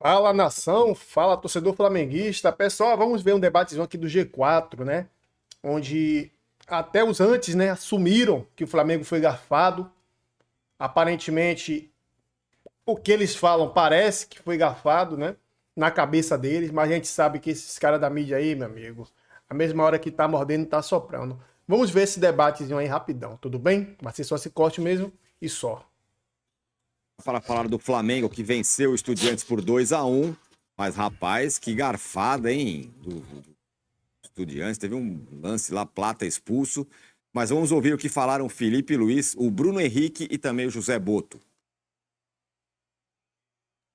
Fala nação, fala torcedor flamenguista. Pessoal, vamos ver um debatezão aqui do G4, né? Onde até os antes, né, assumiram que o Flamengo foi garfado. Aparentemente, o que eles falam parece que foi garfado, né? Na cabeça deles, mas a gente sabe que esses caras da mídia aí, meu amigo, a mesma hora que tá mordendo, tá soprando. Vamos ver esse debatezinho aí rapidão, tudo bem? Vai ser só esse corte mesmo e só. Para falar do Flamengo que venceu o Estudiantes por 2-1. Mas, rapaz, que garfada, hein? Do Estudiantes. Teve um lance lá, Plata expulso. Mas vamos ouvir o que falaram o Felipe Luiz, o Bruno Henrique e também o José Boto.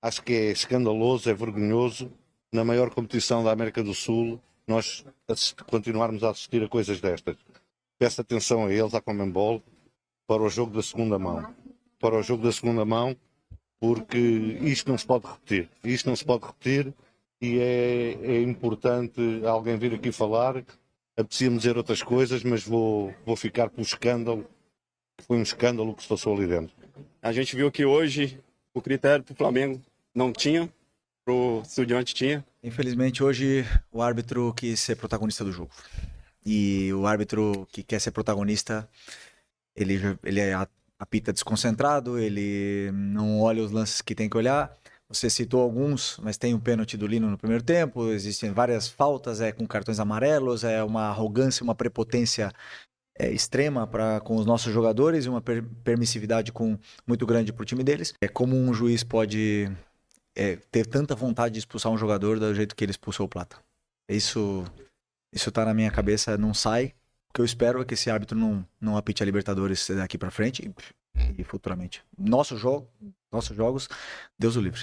Acho que é escandaloso, é vergonhoso. Na maior competição da América do Sul, nós continuarmos a assistir a coisas destas. Peço atenção a eles, à Conmebol, para o jogo da segunda mão. Para o jogo da segunda mão, porque isto não se pode repetir. Isto não se pode repetir e é importante alguém vir aqui falar. Apetecia-me dizer outras coisas, mas vou ficar pelo escândalo. Foi um escândalo que se passou ali dentro. A gente viu que hoje o critério para o Flamengo não tinha, para o Estudiante tinha. Infelizmente, hoje o árbitro quis ser protagonista do jogo. E o árbitro que quer ser protagonista, ele apita desconcentrado, ele não olha os lances que tem que olhar. Você citou alguns, mas tem um pênalti do Lino no primeiro tempo, existem várias faltas com cartões amarelos, é uma arrogância, uma prepotência extrema com os nossos jogadores e uma permissividade muito grande para o time deles. É como um juiz pode ter tanta vontade de expulsar um jogador do jeito que ele expulsou o Plata. Isso tá na minha cabeça, não sai. O que eu espero é que esse árbitro não apite a Libertadores daqui para frente e futuramente. Nossos jogos, Deus o livre.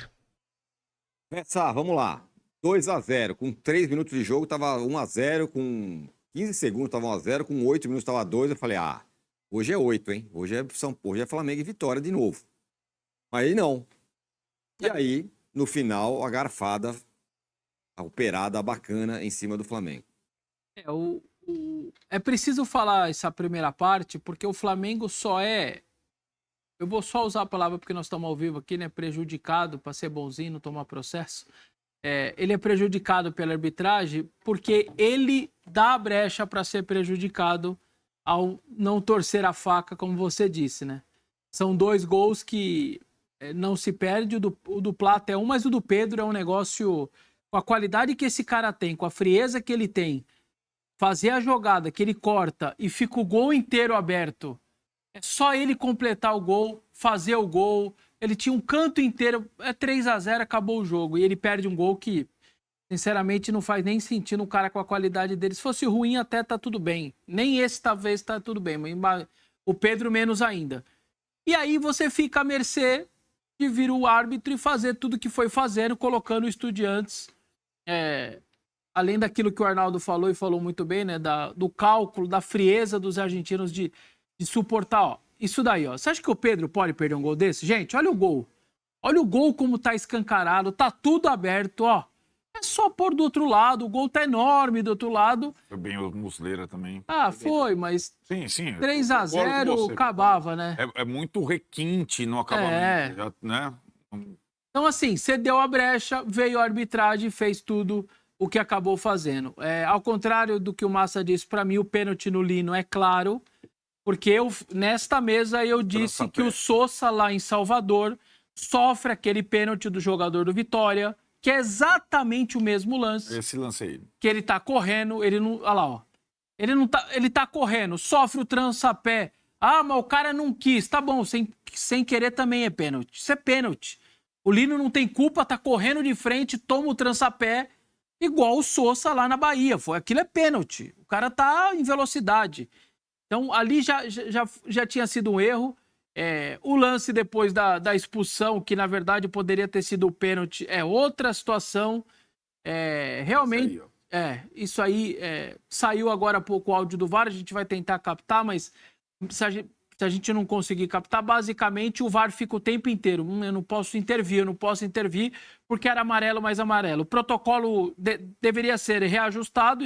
Vamos lá. 2-0. Com 3 minutos de jogo, tava 1-0. Com 15 segundos, tava 1-0. Com 8 minutos, tava 2. Eu falei, hoje é 8, hein? Hoje é Flamengo e Vitória de novo. Mas aí não. E aí, no final, a garfada, a operada bacana em cima do Flamengo. É preciso falar essa primeira parte, porque o Flamengo só é... Eu vou só usar a palavra porque nós estamos ao vivo aqui, né? Prejudicado, para ser bonzinho, não tomar processo. Ele é prejudicado pela arbitragem porque ele dá a brecha para ser prejudicado ao não torcer a faca, como você disse, né? São 2 gols que não se perde. O do Plata é um, mas o do Pedro é um negócio... Com a qualidade que esse cara tem, com a frieza que ele tem, fazer a jogada que ele corta e fica o gol inteiro aberto. É só ele completar o gol, fazer o gol. Ele tinha um canto inteiro, 3-0, acabou o jogo. E ele perde um gol que, sinceramente, não faz nem sentido um cara com a qualidade dele. Se fosse ruim, até tá tudo bem. Nem esse, talvez, tá tudo bem. Mas o Pedro, menos ainda. E aí você fica à mercê de vir o árbitro e fazer tudo que foi fazendo, colocando o Estudiantes... além daquilo que o Arnaldo falou e falou muito bem, né? Do cálculo, da frieza dos argentinos de suportar, isso daí, ó. Você acha que o Pedro pode perder um gol desse? Gente, olha o gol. Olha o gol como tá escancarado, tá tudo aberto, ó. É só pôr do outro lado, o gol tá enorme do outro lado. Foi bem o Muslera também. Foi, mas Sim. 3-0 acabava, né? É muito requinte no acabamento, né? Então, assim, cedeu a brecha, veio a arbitragem e fez tudo o que acabou fazendo. Ao contrário do que o Massa disse, para mim o pênalti no Lino é claro, porque nesta mesa eu disse que o Sosa lá em Salvador sofre aquele pênalti do jogador do Vitória, que é exatamente o mesmo lance. Esse lance aí. Que ele tá correndo, ele não... Olha lá, ó. Ele tá correndo, sofre o trançapé. Mas o cara não quis. Tá bom, sem querer também é pênalti. Isso é pênalti. O Lino não tem culpa, tá correndo de frente, toma o trançapé, igual o Sosa lá na Bahia. Aquilo é pênalti. O cara tá em velocidade. Então, ali já tinha sido um erro. O lance depois da expulsão, que na verdade poderia ter sido o pênalti, é outra situação. Realmente, isso aí saiu agora há pouco o áudio do VAR, a gente vai tentar captar, mas se a gente não conseguir captar, basicamente o VAR fica o tempo inteiro. Eu não posso intervir, porque era amarelo mais amarelo. O protocolo deveria ser reajustado.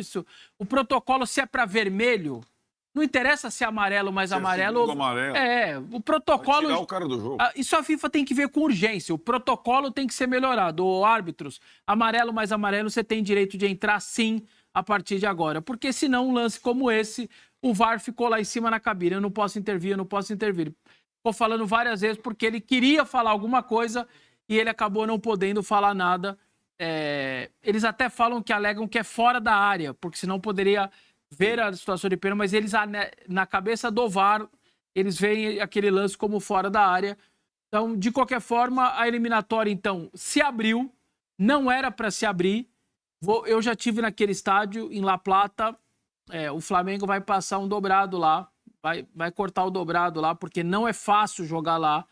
O protocolo, se é para vermelho, Não interessa se é amarelo, mas Se é amarelo. segundo amarelo. O Vai protocolo. tirar o cara do jogo. Isso a FIFA tem que ver com urgência. O protocolo tem que ser melhorado. Ô, árbitros, amarelo mais amarelo, você tem direito de entrar sim a partir de agora. Porque senão um lance como esse, o VAR ficou lá em cima na cabine. Eu não posso intervir, eu não posso intervir. Ficou falando várias vezes porque ele queria falar alguma coisa e ele acabou não podendo falar nada. Eles até falam que alegam que é fora da área, porque senão poderia ver a situação de pênalti, mas eles, na cabeça do VAR, eles veem aquele lance como fora da área. Então, de qualquer forma, a eliminatória, então, se abriu, não era para se abrir. Eu já tive naquele estádio, em La Plata, o Flamengo vai passar um dobrado lá, vai cortar o dobrado lá, porque não é fácil jogar lá.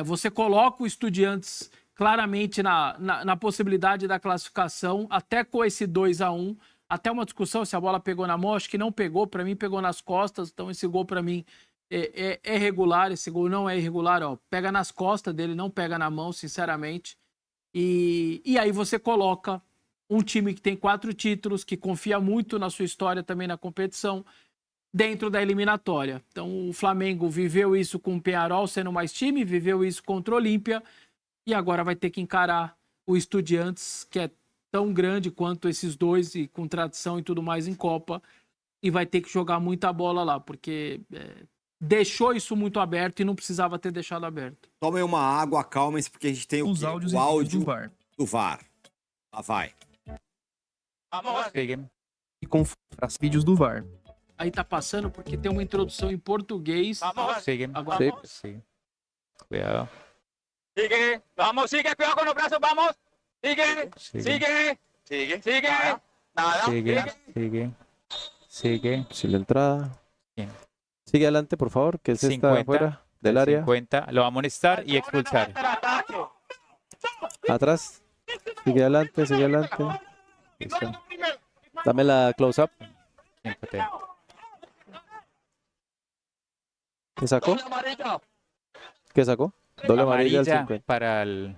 Você coloca o Estudiantes claramente na possibilidade da classificação, até com esse 2-1, até uma discussão se a bola pegou na mão, acho que não pegou, para mim pegou nas costas, então esse gol para mim é regular, esse gol não é irregular, pega nas costas dele, não pega na mão, sinceramente. E aí você coloca um time que tem 4 títulos, que confia muito na sua história também na competição, dentro da eliminatória. Então o Flamengo viveu isso com o Peñarol sendo mais time, viveu isso contra o Olímpia, e agora vai ter que encarar o Estudiantes, que é tão grande quanto esses dois, e com tradição e tudo mais em Copa, e vai ter que jogar muita bola lá, porque deixou isso muito aberto e não precisava ter deixado aberto. Tomem uma água, acalmem-se, porque a gente tem Os áudios o áudio do VAR. do VAR. Lá vai. E com os vídeos do VAR. Aí tá passando porque tem uma introdução em português. Agora, Sí. Cuidado. Sigue, vamos, sigue, cuidado con los brazos, vamos. Sigue, sigue, sigue, sigue. Nada, Sigue. Si la entrada. Bien. Sigue adelante, por favor, que es esta 50, afuera del área. 50. Lo va a amonestar y expulsar. Atrás. Sigue adelante, sigue adelante. Listo. Dame la close up. Siéntate. ¿Qué sacó? ¿Qué sacó? Doble amarilla al Amarilla 50. para el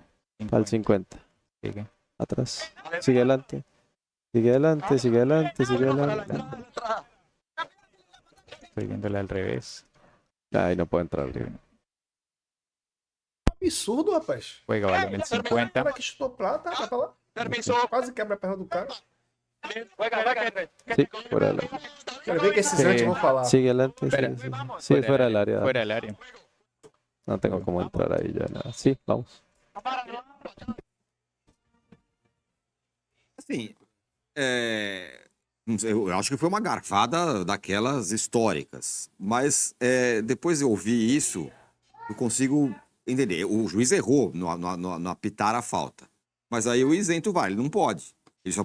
Al 50. Sigue. Atrás. Sigue adelante. Sigue adelante, sigue adelante, sigue adelante. Estoy viéndole al revés. Ay, no puede entrar. Absurdo, rapaz. Juega balón el O 50. cara que chutou prata, vai pra lá. permiso. Quase quebra a perna do cara. Juega, juega. Sí, fuera del área. Quero ver o que esses Sí. antes vão falar. Sigue adelante. Espera. Sigue, sigue. Sí, fuera del área. Fuera del área. No tengo cómo entrar ahí ya. Nada. Sí, vamos. Assim, não sei, eu acho que foi uma garfada daquelas históricas. Mas depois eu ouvi isso, eu consigo entender. O juiz errou no apitar a falta. Mas aí o isento vai, ele não pode. Ele só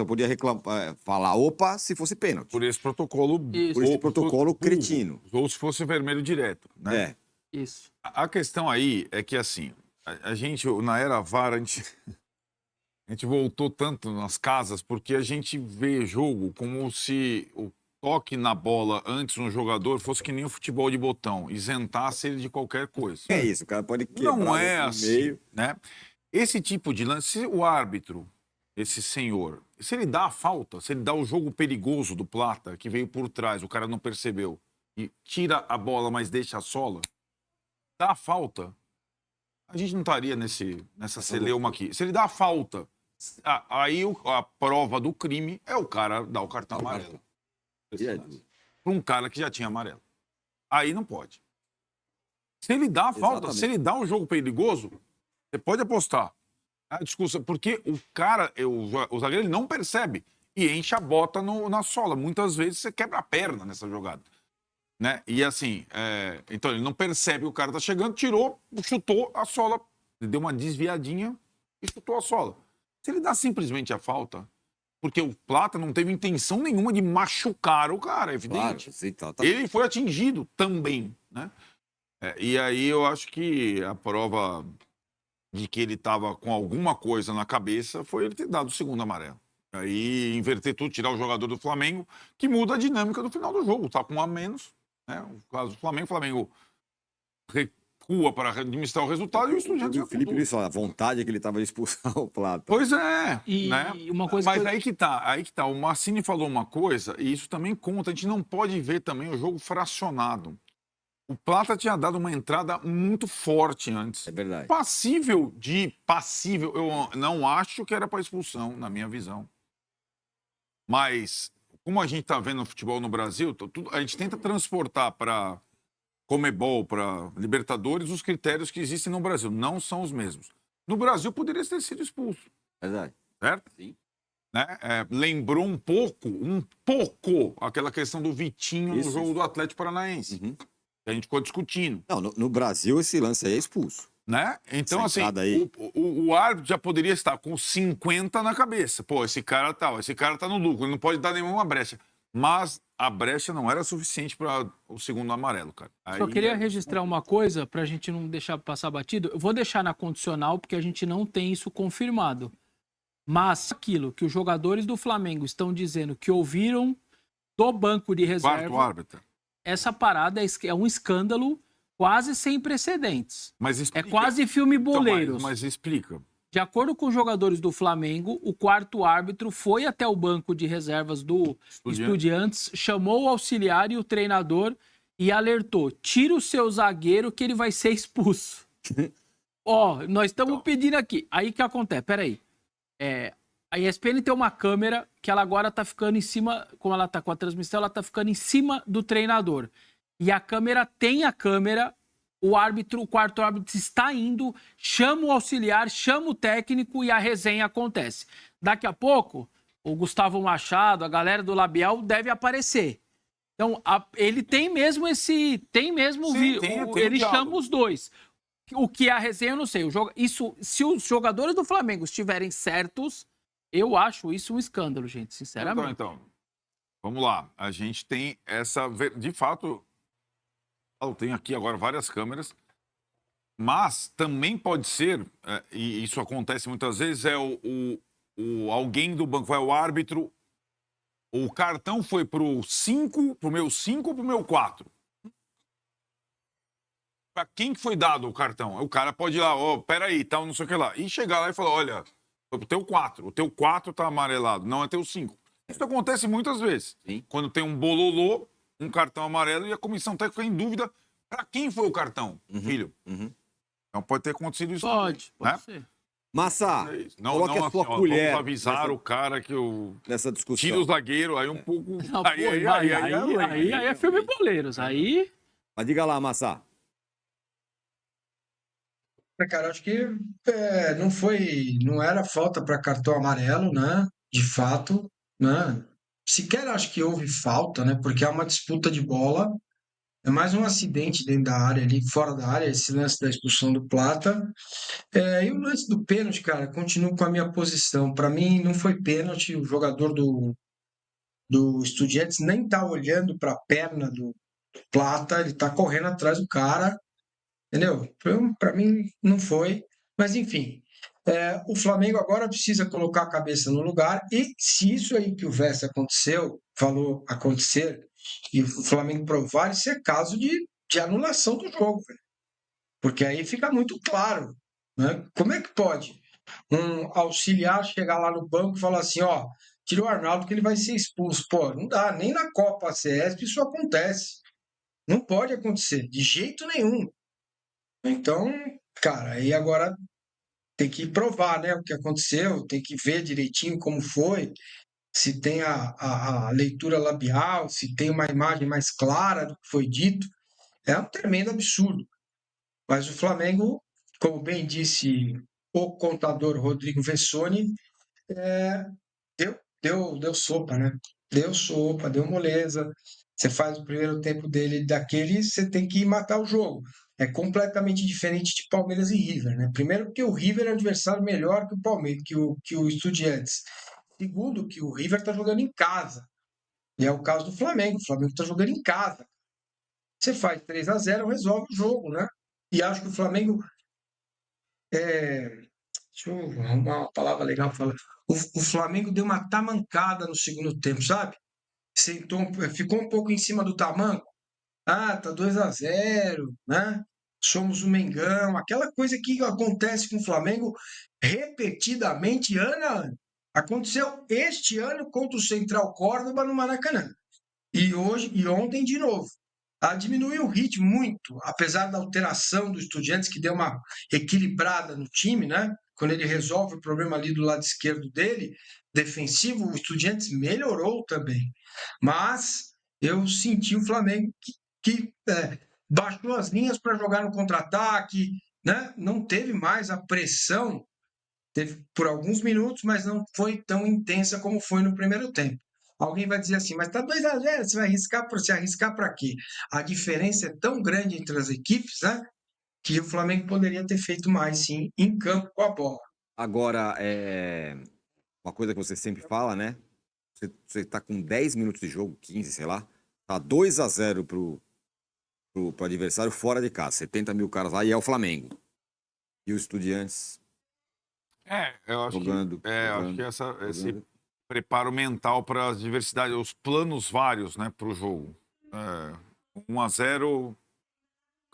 poderia reclamar, falar, opa, se fosse pênalti. Por esse protocolo... Isso. Por esse protocolo burro. cretino. Ou se fosse vermelho direto, né? É. isso. A questão aí é que, assim, a gente, na era VAR, a gente voltou tanto nas casas porque a gente vê jogo como se o toque na bola antes no jogador fosse que nem o futebol de botão, isentasse ele de qualquer coisa. É isso, o cara pode quebrar Não é no assim, meio. né? Esse tipo de lance, se o árbitro, esse senhor, se ele dá a falta, se ele dá o jogo perigoso do Plata, que veio por trás, o cara não percebeu, e tira a bola, mas deixa a sola, dá a falta, a gente não estaria nessa celeuma aqui. Se ele dá a falta, aí a prova do crime é o cara dar o cartão amarelo. Para um cara que já tinha amarelo. Aí não pode. Se ele dá a falta, Exatamente. se ele dá um jogo perigoso, você pode apostar. A discussão, porque o cara, o zagueiro, ele não percebe e enche a bota na sola. Muitas vezes você quebra a perna nessa jogada. Né? E assim, então ele não percebe que o cara tá chegando, tirou, chutou a sola, deu uma desviadinha e chutou a sola. Se ele dá simplesmente a falta, porque o Plata não teve intenção nenhuma de machucar o cara, é evidente. Claro, sim, tá. Ele foi atingido também, né? E aí eu acho que a prova de que ele estava com alguma coisa na cabeça foi ele ter dado o segundo amarelo. Aí inverter tudo, tirar o jogador do Flamengo, que muda a dinâmica do final do jogo. Tá com um a menos, né? No caso do Flamengo, recua para administrar o resultado e o Estudiantes O Felipe afundou. Luiz falou, a vontade que ele tava de expulsar o Plata. Pois é, E né? uma coisa Mas que eu- aí que tá. O Massini falou uma coisa, e isso também conta. A gente não pode ver também o jogo fracionado. O Plata tinha dado uma entrada muito forte antes. É verdade. Passível, eu não acho que era para expulsão, na minha visão. Mas, como a gente está vendo o futebol no Brasil, a gente tenta transportar para Comebol, para Libertadores, os critérios que existem no Brasil. Não são os mesmos. No Brasil, poderia ter sido expulso, Verdade. certo? Sim. Né? Lembrou um pouco, aquela questão do Vitinho Isso, no jogo isso. do Atlético Paranaense. Uhum. Que a gente ficou discutindo. Não, no Brasil esse lance aí é expulso. Né? Então, Essa assim, entrada aí. o árbitro já poderia estar com 50 na cabeça. Pô, esse cara tá no lucro, ele não pode dar nenhuma brecha. Mas a brecha não era suficiente para o segundo amarelo, cara. Só Aí, queria registrar uma coisa pra gente não deixar passar batido. Eu vou deixar na condicional porque a gente não tem isso confirmado. Mas aquilo que os jogadores do Flamengo estão dizendo que ouviram do banco de quarto reserva, árbitro. essa parada é um escândalo quase sem precedentes. Mas É explica. quase filme Então, Boleiros. mas explica. De acordo com os jogadores do Flamengo, o quarto árbitro foi até o banco de reservas do Estudiantes, chamou o auxiliar e o treinador e alertou: tira o seu zagueiro que ele vai ser expulso. Ó, nós estamos pedindo aqui. Aí que acontece? Peraí. A ESPN tem uma câmera que ela agora tá ficando em cima, como ela tá com a transmissão, ela tá ficando em cima do treinador. E a câmera tem a câmera, o quarto árbitro está indo, chama o auxiliar, chama o técnico e a resenha acontece. Daqui a pouco, o Gustavo Machado, a galera do Labial deve aparecer. Então, ele tem mesmo esse... Tem mesmo... Sim, ele diálogo. chama os dois. O que é a resenha, eu não sei. Se os jogadores do Flamengo estiverem certos, eu acho isso um escândalo, gente, sinceramente. Então, vamos lá. A gente tem essa... De fato, eu tenho aqui agora várias câmeras, mas também pode ser, e isso acontece muitas vezes, alguém do banco, vai o árbitro, o cartão foi pro meu 5 ou pro meu 4? Pra quem que foi dado o cartão? O cara pode ir lá, peraí, tal, não sei o que lá. E chegar lá e falar, olha, foi pro teu 4. O teu 4 tá amarelado, não é teu 5. Isso acontece muitas vezes. Sim. Quando tem um bololô, um cartão amarelo e a comissão técnica fica em dúvida pra quem foi o cartão, filho. Uhum. Então pode ter acontecido isso. Pode né? ser. Massa, É isso. Não, coloque não a sua assim, colher vamos avisar nessa- o cara que eu nessa discussão. tira o zagueiro, aí um pouco... Não, pô, aí é filme Boleiros. Aí... Mas diga lá, Massa. Cara, acho que não era falta para cartão amarelo, né? De fato, né? Sequer acho que houve falta, né? Porque é uma disputa de bola, é mais um acidente dentro da área ali, fora da área, esse lance da expulsão do Plata. E o lance do pênalti, cara, continuo com a minha posição. Para mim, não foi pênalti. O jogador do Estudiantes nem tá olhando para a perna do Plata, ele tá correndo atrás do cara. Entendeu? Para mim, não foi. Mas, enfim, o Flamengo agora precisa colocar a cabeça no lugar. E se isso aí que o Vessa falou acontecer, e o Flamengo provar, isso é caso de anulação do jogo. Velho. Porque aí fica muito claro. Né? Como é que pode um auxiliar chegar lá no banco e falar assim, ó, tira o Arnaldo que ele vai ser expulso. Pô, não dá. Nem na Copa CESP isso acontece. Não pode acontecer, de jeito nenhum. Então, cara, aí agora tem que provar, né, o que aconteceu, tem que ver direitinho como foi, se tem a leitura labial, se tem uma imagem mais clara do que foi dito. É um tremendo absurdo. Mas o Flamengo, como bem disse o contador Rodrigo Vessoni, deu sopa, né? Deu sopa, deu moleza. Você faz o primeiro tempo dele daquele, você tem que ir matar o jogo. É completamente diferente de Palmeiras e River, né? Primeiro porque o River é um adversário melhor que o Palmeiras, que o Estudiantes. Segundo, que o River está jogando em casa. E é o caso do Flamengo. O Flamengo está jogando em casa. Você faz 3-0, resolve o jogo, né? E acho que o Flamengo... Deixa eu arrumar uma palavra legal para falar. O Flamengo deu uma tamancada no segundo tempo, sabe? Ficou um pouco em cima do tamanco. Tá 2-0, né? somos o Mengão, aquela coisa que acontece com o Flamengo repetidamente, ano a ano. Aconteceu este ano contra o Central Córdoba no Maracanã. E hoje e ontem de novo. Diminuiu o ritmo muito, apesar da alteração do Estudiantes, que deu uma equilibrada no time, né? Quando ele resolve o problema ali do lado esquerdo dele, defensivo, o Estudiantes melhorou também. Mas eu senti o Flamengo que baixou as linhas para jogar no contra-ataque, né? Não teve mais a pressão, teve por alguns minutos, mas não foi tão intensa como foi no primeiro tempo. Alguém vai dizer assim, mas tá 2-0, você vai arriscar para quê? A diferença é tão grande entre as equipes, né? Que o Flamengo poderia ter feito mais, sim, em campo com a bola. Agora, uma coisa que você sempre fala, né? Você tá com 10 minutos de jogo, 15, sei lá. Tá 2-0 pro adversário fora de casa. 70 mil caras lá e é o Flamengo. E os Estudiantes Eu acho jogando. acho que esse preparo mental para as diversidades, os planos vários, né, para o jogo. 1-0,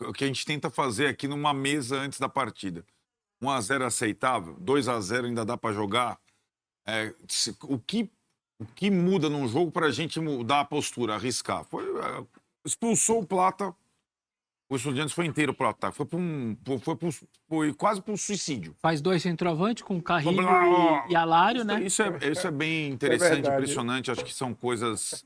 o que a gente tenta fazer aqui numa mesa antes da partida. 1-0 aceitável, 2-0 ainda dá para jogar. O que muda num jogo para a gente mudar a postura, arriscar? Expulsou o Plata, o Estudiantes foi inteiro pro ataque, foi quase para um suicídio. Faz 2 centroavantes com Carrilho e Alário, né? Isso é bem interessante, impressionante. Acho que são coisas...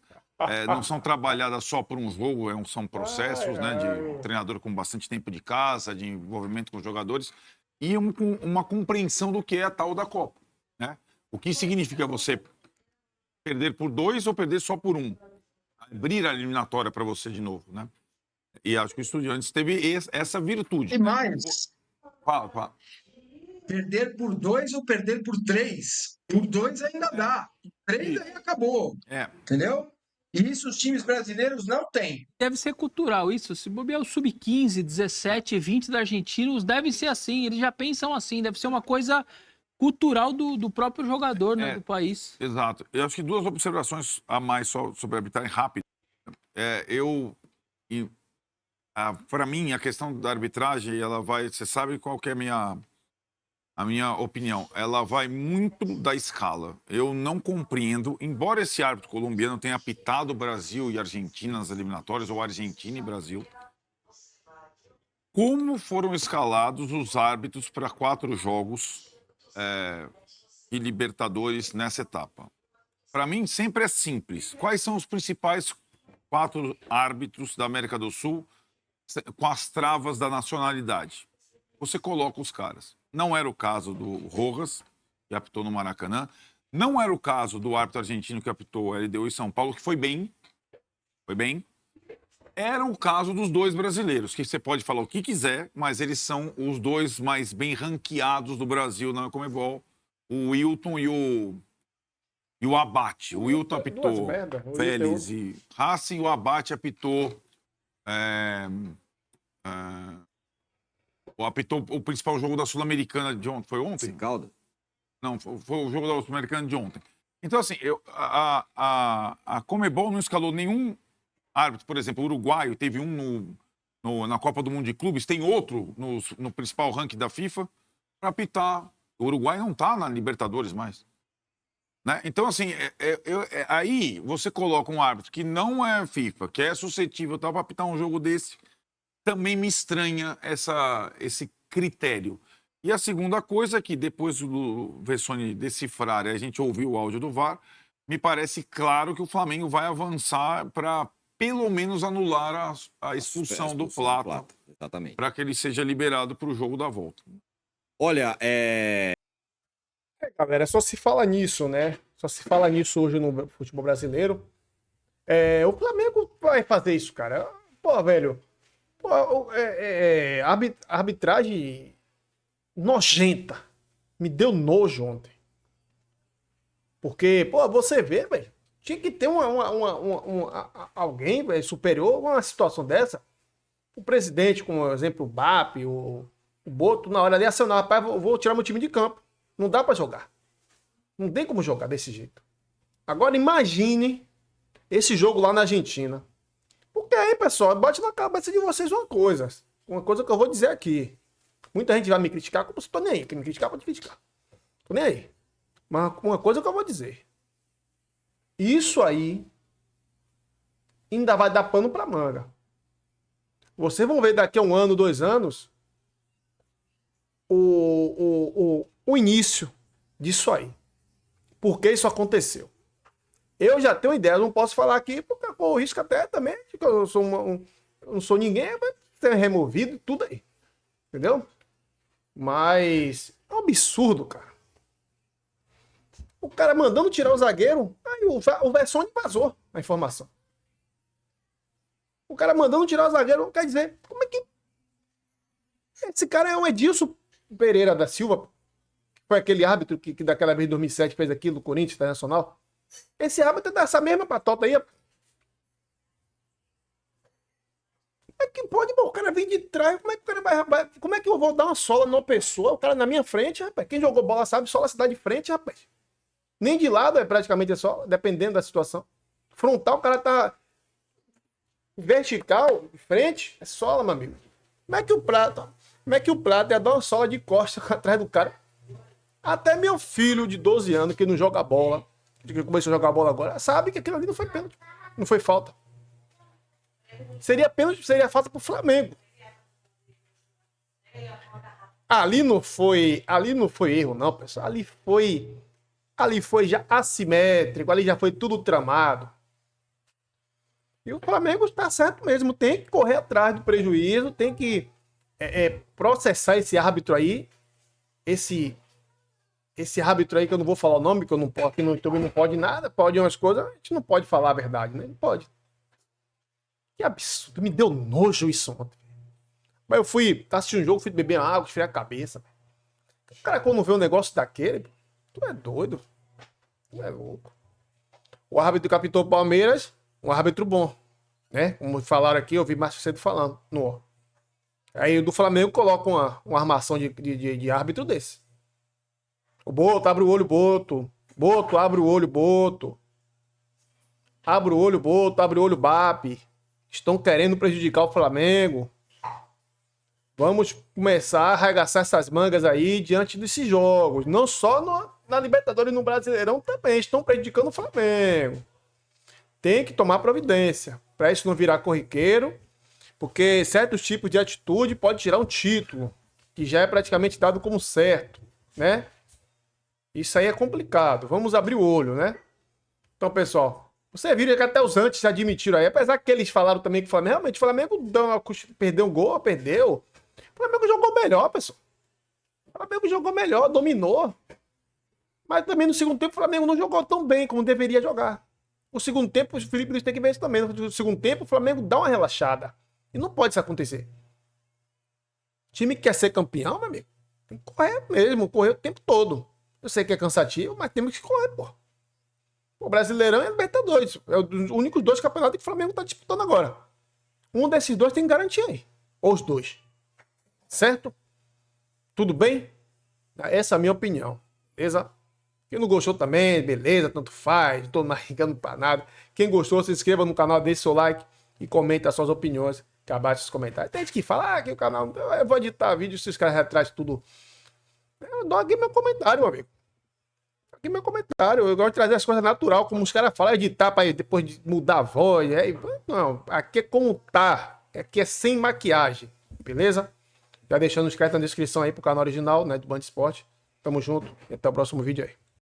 não são trabalhadas só por um jogo, são processos, né? De um treinador com bastante tempo de casa, de envolvimento com os jogadores e uma compreensão do que é a tal da Copa, né? O que significa você perder por 2 ou perder só por 1? Abrir a eliminatória para você de novo, né? E acho que o Estudiantes teve essa virtude. E mais. Fala. Perder por 2 ou perder por 3. Por 2 ainda dá. 3 aí acabou. Entendeu? E isso os times brasileiros não têm. Deve ser cultural isso. Se bobear o sub-15, 17, 20 da Argentina, devem ser assim. Eles já pensam assim. Deve ser uma coisa cultural do próprio jogador, né, do país. Exato. Eu acho que 2 observações a mais só sobre a arbitragem rápida. Para mim, a questão da arbitragem, ela vai... Você sabe qual que é a minha opinião. Ela vai muito da escala. Eu não compreendo, embora esse árbitro colombiano tenha apitado Brasil e Argentina nas eliminatórias, ou Argentina e Brasil, como foram escalados os árbitros para 4 jogos de Libertadores nessa etapa. Para mim, sempre é simples. Quais são os principais 4 árbitros da América do Sul com as travas da nacionalidade? Você coloca os caras. Não era o caso do Rojas, que apitou no Maracanã. Não era o caso do árbitro argentino que apitou o LDU em São Paulo, que foi bem. Era o caso dos 2 brasileiros, que você pode falar o que quiser, mas eles são os 2 mais bem ranqueados do Brasil na Conmebol, o Wilton e o Abate. O Wilton apitou Vélez e Racing, o Abate apitou... apitou o principal jogo da Sul-Americana de ontem. Foi ontem? Calda? Não, foi o jogo da Sul-Americana de ontem. Então, assim, a Conmebol não escalou nenhum árbitro. Por exemplo, o uruguaio teve na Copa do Mundo de Clubes, tem outro no principal ranking da FIFA para apitar. O Uruguai não está na Libertadores mais. Né? Então, assim, aí você coloca um árbitro que não é FIFA, que é suscetível para apitar um jogo desse, também me estranha esse critério. E a segunda coisa é que depois do Vessone decifrar e a gente ouviu o áudio do VAR, me parece claro que o Flamengo vai avançar para pelo menos anular a expulsão do Plata. Exatamente. Para que ele seja liberado para o jogo da volta. Olha, galera, só se fala nisso, né? Só se fala nisso hoje no futebol brasileiro. O Flamengo vai fazer isso, cara. Pô, velho. Arbitragem nojenta. Me deu nojo ontem. Porque, você vê, velho. Tinha que ter alguém, véio, superior a uma situação dessa. O presidente, como exemplo, o BAP, o Boto, na hora ali acionar, rapaz, vou tirar meu time de campo. Não dá pra jogar. Não tem como jogar desse jeito. Agora imagine esse jogo lá na Argentina. Porque aí, pessoal, bate na cabeça de vocês uma coisa. uma coisa que eu vou dizer aqui. Muita gente vai me criticar, como se tô nem aí. Quem me criticar, pode criticar. Tô nem aí. Mas uma coisa que eu vou dizer. Isso aí ainda vai dar pano pra manga. Vocês vão ver daqui a 1 ano, 2 anos, o início disso aí. Por que isso aconteceu? Eu já tenho ideia, eu não posso falar aqui, porque corro o risco até também, que eu sou eu não sou ninguém, vai ser removido, tudo aí. Entendeu? Mas é um absurdo, cara. O cara mandando tirar o zagueiro, aí o Versone vazou a informação. O cara mandando tirar o zagueiro, quer dizer, como é que... Esse cara é um Edilson Pereira da Silva, que foi aquele árbitro que daquela vez em 2007 fez aquilo no Corinthians Internacional. Esse árbitro é dessa mesma patota aí. Como é que pode, o cara vem de trás, como é que o cara vai... Como é que eu vou dar uma sola numa pessoa, o cara na minha frente, rapaz? Quem jogou bola sabe, sola se dá de frente, rapaz. Nem de lado é praticamente só, dependendo da situação. Frontal, o cara tá... Vertical, de frente, é sola, meu amigo. Como é que o Prata ia dar uma sola de costas atrás do cara? Até meu filho de 12 anos, que não joga bola, que começou a jogar bola agora, sabe que aquilo ali não foi pênalti. Não foi falta. Seria pênalti, seria falta pro Flamengo. Ali não foi erro, não, pessoal. Ali foi já assimétrico, ali já foi tudo tramado. E o Flamengo está certo mesmo, tem que correr atrás do prejuízo, tem que processar esse árbitro aí, esse árbitro aí que eu não vou falar o nome, que eu não posso, aqui no YouTube não pode nada, pode umas coisas, a gente não pode falar a verdade, né? Não pode. Que absurdo, me deu nojo isso ontem. Mas eu fui assistir um jogo, fui beber água, esfriar a cabeça. O cara quando vê um negócio daquele, tu é doido, tu é louco. O árbitro que apitou o Palmeiras, um árbitro bom, né? Como falaram aqui, eu vi mais cedo falando. Aí o do Flamengo coloca uma armação de árbitro desse. O Boto, abre o olho, Boto. Boto, abre o olho, Boto. Abre o olho, Boto, abre o olho, BAP. Estão querendo prejudicar o Flamengo. Vamos começar a arregaçar essas mangas aí diante desses jogos. Não só na Libertadores e no Brasileirão também. Estão prejudicando o Flamengo. Tem que tomar providência para isso não virar corriqueiro, porque certos tipos de atitude pode tirar um título que já é praticamente dado como certo, né? Isso aí é complicado. Vamos abrir o olho, né? Então, pessoal, você viram que até os antes se admitiram aí, apesar que eles falaram também que realmente o Flamengo perdeu um gol, perdeu. O Flamengo jogou melhor, pessoal. O Flamengo jogou melhor, dominou. Mas também no segundo tempo o Flamengo não jogou tão bem como deveria jogar. No segundo tempo, o Felipe Luiz tem que ver isso também. No segundo tempo, o Flamengo dá uma relaxada. E não pode isso acontecer. O time que quer ser campeão, meu amigo, tem que correr mesmo, correr o tempo todo. Eu sei que é cansativo, mas temos que correr, pô. O Brasileirão é Libertadores. É os únicos 2 campeonatos que o Flamengo está disputando agora. Um desses 2 tem garantia aí. Ou os 2. Certo? Tudo bem? Essa é a minha opinião. Beleza? Quem não gostou também, beleza, tanto faz, não tô marcando pra nada. Quem gostou, se inscreva no canal, deixe seu like e comenta as suas opiniões aqui abaixo nos comentários. Tem gente que fala, que o canal, eu vou editar vídeo, se os caras atrás tudo. Eu dou aqui meu comentário, meu amigo. Aqui meu comentário, eu gosto de trazer as coisas natural, como os caras falam, editar pra depois de mudar a voz. Não, aqui é como tá, aqui é sem maquiagem, beleza? Já deixando inscrito na descrição aí pro canal original, né, do Band Esporte. Tamo junto e até o próximo vídeo aí.